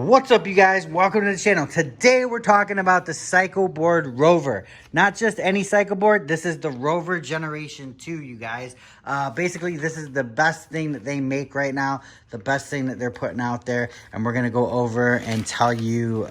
What's up, you guys? Welcome to the channel. Today we're talking about the Cycleboard Rover. Not just any cycleboard, this is the Rover Generation 2, you guys. Basically, this is the best thing that they make right now, the best thing that they're putting out there, and we're going to go over and tell you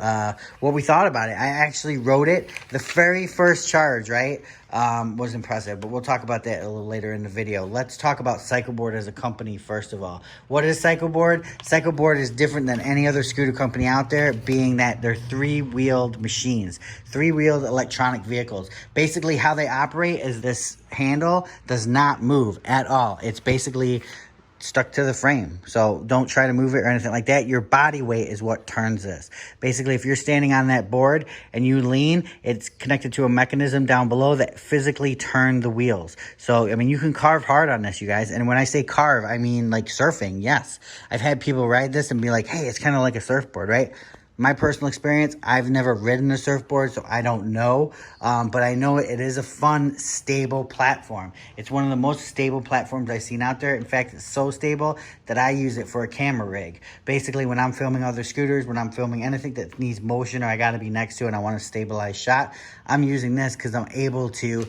what we thought about it. I actually wrote it. The very first charge, right, was impressive, but we'll talk about that a little later in the video. Let's talk about Cycleboard as a company first of all. What is Cycleboard? Cycleboard is different than any other scooter company out there, being that they're three-wheeled machines, three-wheeled electronic vehicles. Basically, how they operate is this handle does not move at all. It's basically stuck to the frame, so don't try to move it or anything like that. Your body weight is what turns this. Basically, if you're standing on that board and you lean, it's connected to a mechanism down below that physically turn the wheels. So I mean, you can carve hard on this, you guys. And when I say carve, I mean like surfing. Yes, I've had people ride this and be like, hey, it's kind of like a surfboard, right? My personal experience, I've never ridden a surfboard, so I don't know. But I know it is a fun, stable platform. It's one of the most stable platforms I've seen out there. In fact, it's so stable that I use it for a camera rig. Basically, when I'm filming other scooters, when I'm filming anything that needs motion or I got to be next to and I want a stabilized shot, I'm using this because I'm able to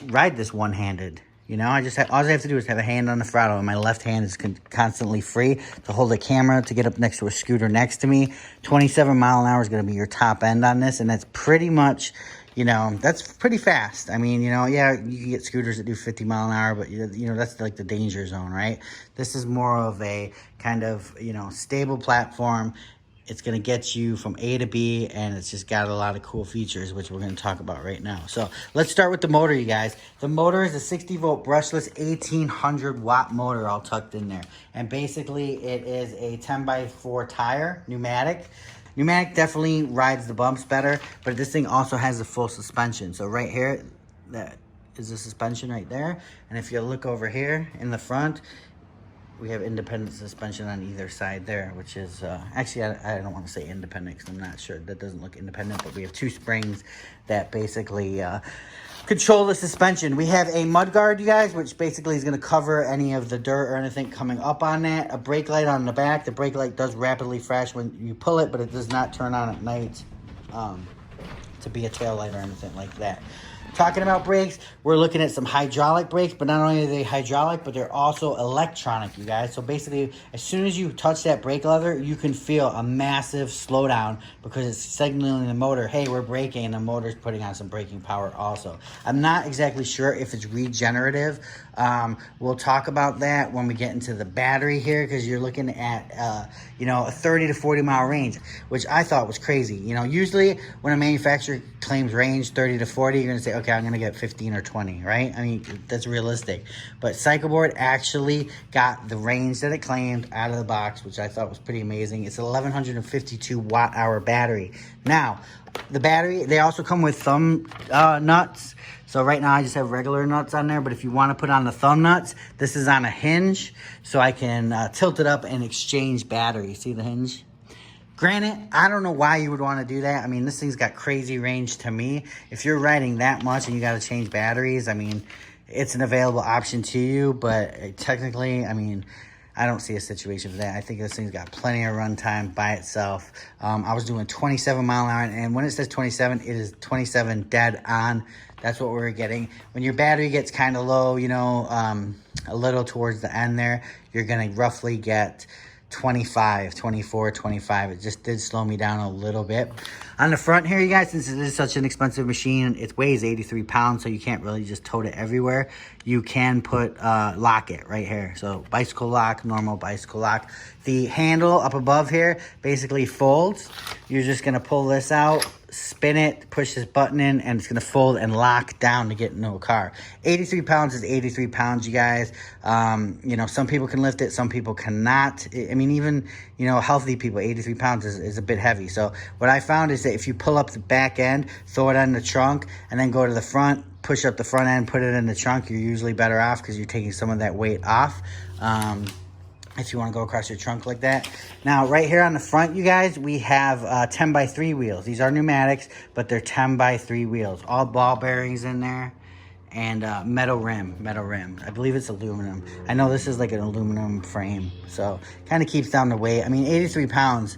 ride this one-handed. You know, all I have to do is have a hand on the throttle, and my left hand is constantly free to hold the camera, to get up next to a scooter next to me. 27 mile an hour is going to be your top end on this, and that's pretty much, you know, that's pretty fast. I mean, you know, yeah, you can get scooters that do 50 mile an hour, but, you know, that's like the danger zone, right? This is more of a kind of, you know, stable platform. It's going to get you from A to B, and it's just got a lot of cool features, which we're going to talk about right now. So let's start with the motor, you guys. The motor is a 60-volt brushless 1800-watt motor all tucked in there. And basically, it is a 10x4 tire, pneumatic. Pneumatic definitely rides the bumps better, but this thing also has a full suspension. So right here, that is the suspension right there. And if you look over here in the front, we have independent suspension on either side there, which is, actually, I don't want to say independent because I'm not sure. That doesn't look independent, but we have two springs that basically control the suspension. We have a mud guard, you guys, which basically is going to cover any of the dirt or anything coming up on that. A brake light on the back. The brake light does rapidly flash when you pull it, but it does not turn on at night to be a tail light or anything like that. Talking about brakes, we're looking at some hydraulic brakes, but not only are they hydraulic, but they're also electronic, you guys. So basically, as soon as you touch that brake lever, you can feel a massive slowdown because it's signaling the motor, hey, we're braking, and the motor's putting on some braking power also. I'm not exactly sure if it's regenerative. We'll talk about that when we get into the battery here, because you're looking at, you know, a 30 to 40 mile range, which I thought was crazy. You know, usually when a manufacturer claims range 30 to 40, you're going to say, okay, I'm going to get 15 or 20, right? I mean, that's realistic. But Cycleboard actually got the range that it claimed out of the box, which I thought was pretty amazing. It's an 1152 watt-hour battery. Now, the battery, they also come with thumb nuts. So right now I just have regular nuts on there, but if you want to put on the thumb nuts, this is on a hinge, so I can tilt it up and exchange batteries. See the hinge? Granted, I don't know why you would want to do that. I mean, this thing's got crazy range to me. If you're riding that much and you got to change batteries, I mean, it's an available option to you, but technically, I mean, I don't see a situation for that. I think this thing's got plenty of runtime by itself. I was doing 27 mile an hour, and when it says 27, it is 27 dead on. That's what we're getting. When your battery gets kind of low, you know, a little towards the end there, you're going to roughly get 25, 24, 25. It just did slow me down a little bit. On the front here, you guys, since it is such an expensive machine, it weighs 83 pounds, so you can't really just tote it everywhere. You can put, lock it right here. So bicycle lock, normal bicycle lock. The handle up above here basically folds. You're just gonna pull this out, spin it, push this button in, and it's gonna fold and lock down to get into a car. 83 pounds is 83 pounds, you guys. You know, some people can lift it, some people cannot. I mean, even, you know, healthy people, 83 pounds is a bit heavy. So what I found is that if you pull up the back end, throw it on the trunk, and then go to the front, push up the front end, put it in the trunk, you're usually better off because you're taking some of that weight off. If you want to go across your trunk like that. Now, right here on the front, you guys, we have 10x3 wheels. These are pneumatics, but they're 10x3 wheels. All ball bearings in there, and metal rim. I believe it's aluminum. I know this is like an aluminum frame, so kind of keeps down the weight. I mean, 83 pounds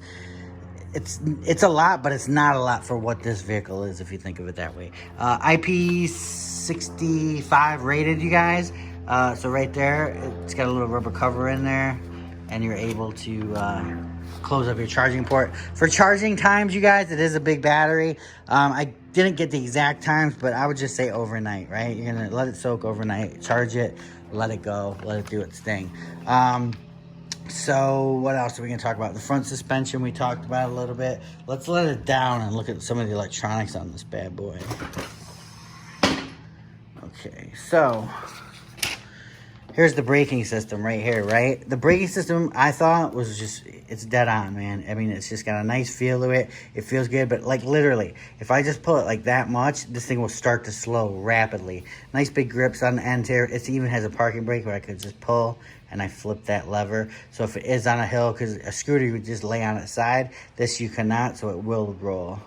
it's a lot, but it's not a lot for what this vehicle is, if you think of it that way. IP65 rated, you guys. So right there, it's got a little rubber cover in there, and you're able to close up your charging port. For charging times, you guys, it is a big battery. I didn't get the exact times, but I would just say overnight, right? You're gonna let it soak overnight, charge it, let it go, let it do its thing. So what else are we gonna talk about? The front suspension, we talked about a little bit. Let's let it down and look at some of the electronics on this bad boy. Okay, so here's the braking system right here, right? The braking system, I thought, was just, it's dead on, man. I mean, it's just got a nice feel to it. It feels good, but like literally, if I just pull it like that much, this thing will start to slow rapidly. Nice big grips on the end here. It even has a parking brake where I could just pull and I flip that lever. So if it is on a hill, because a scooter you would just lay on its side, this you cannot, so it will roll.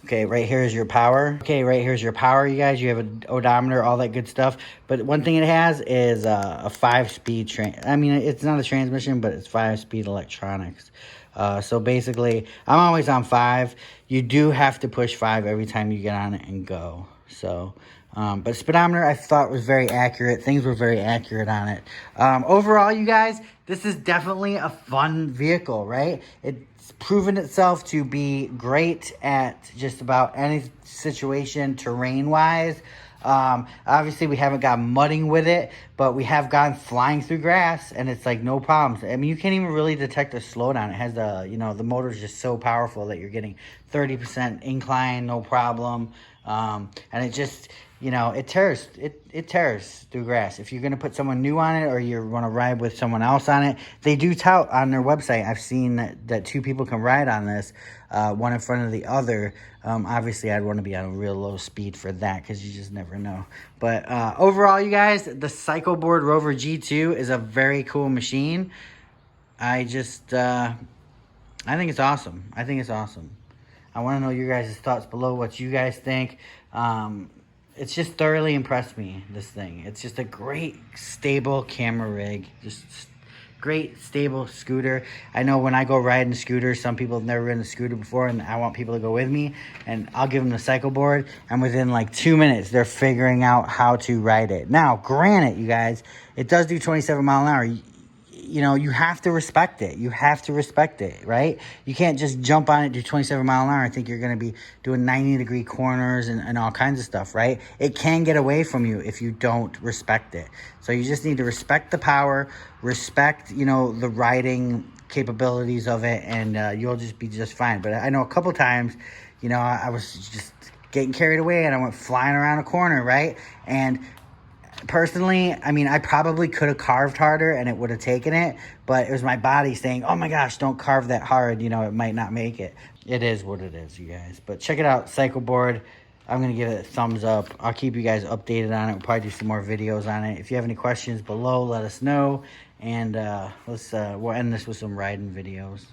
Okay, right here is your power. Okay, right here's your power, you guys. You have an odometer, all that good stuff. But one thing it has is a 5-speed I mean, it's not a transmission, but it's 5-speed electronics. So basically, I'm always on 5. You do have to push 5 every time you get on it and go. So, but speedometer I thought was very accurate. Things were very accurate on it. Overall, you guys, this is definitely a fun vehicle, right? It's proven itself to be great at just about any situation terrain-wise. Obviously, we haven't got mudding with it, but we have gone flying through grass, and it's like no problems. I mean, you can't even really detect a slowdown. It has the, you know, the motor's just so powerful that you're getting 30% incline, no problem. And it just, you know, it tears through grass. If you're going to put someone new on it or you want to ride with someone else on it, they do tout on their website. I've seen that 2 people can ride on this, one in front of the other. Obviously, I'd want to be on a real low speed for that because you just never know. But overall, you guys, the Cycleboard Rover G2 is a very cool machine. I just, I think it's awesome. I think it's awesome. I want to know your guys' thoughts below, what you guys think. It's just thoroughly impressed me, this thing. It's just a great, stable camera rig. Just great, stable scooter. I know when I go riding a scooter, some people have never ridden a scooter before, and I want people to go with me, and I'll give them the Cycleboard, and within like 2 minutes, they're figuring out how to ride it. Now, granted, you guys, it does do 27 miles an hour. You know, you have to respect it. You have to respect it, right? You can't just jump on it, do 27 miles an hour, and think you're going to be doing 90-degree corners and all kinds of stuff, right? It can get away from you if you don't respect it. So you just need to respect the power, respect, you know, the riding capabilities of it, and you'll just be just fine. But I know a couple times, you know, I was just getting carried away, and I went flying around a corner, right? And personally, I mean, I probably could have carved harder and it would have taken it, but it was my body saying, oh my gosh, don't carve that hard. You know, it might not make it. It is what it is, you guys. But check it out, Cycleboard. I'm going to give it a thumbs up. I'll keep you guys updated on it. We'll probably do some more videos on it. If you have any questions below, let us know. And we'll end this with some riding videos.